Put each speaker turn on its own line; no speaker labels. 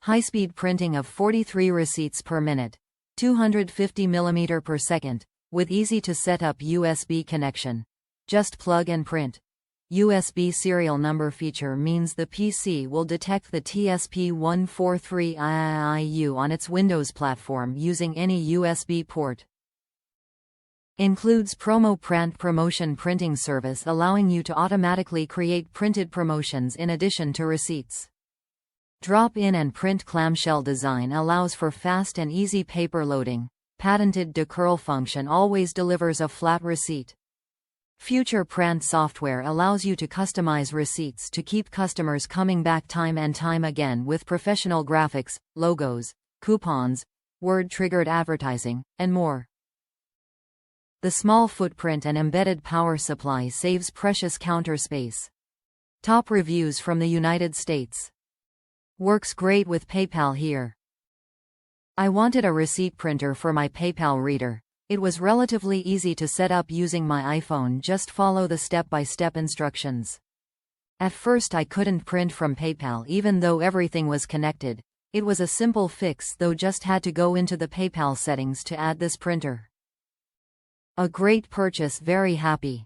High-speed printing of 43 receipts per minute, 250 mm per second, with easy-to-set-up USB connection. Just plug and print. USB serial number feature means the PC will detect the TSP143IIIU on its Windows platform using any USB port. Includes PromoPRNT promotion printing service, allowing you to automatically create printed promotions in addition to receipts. Drop-in and print clamshell design allows for fast and easy paper loading. Patented decurl function always delivers a flat receipt. Future PRNT software allows you to customize receipts to keep customers coming back time and time again with professional graphics, logos, coupons, word-triggered advertising, and more. The small footprint and embedded power supply saves precious counter space. Top reviews from the United States. Works great with PayPal here. I wanted a receipt printer for my PayPal reader. It was relatively easy to set up using my iPhone, just follow the step-by-step instructions. At first I couldn't print from PayPal even though everything was connected. It was a simple fix though, just had to go into the PayPal settings to add this printer. A great purchase, very happy.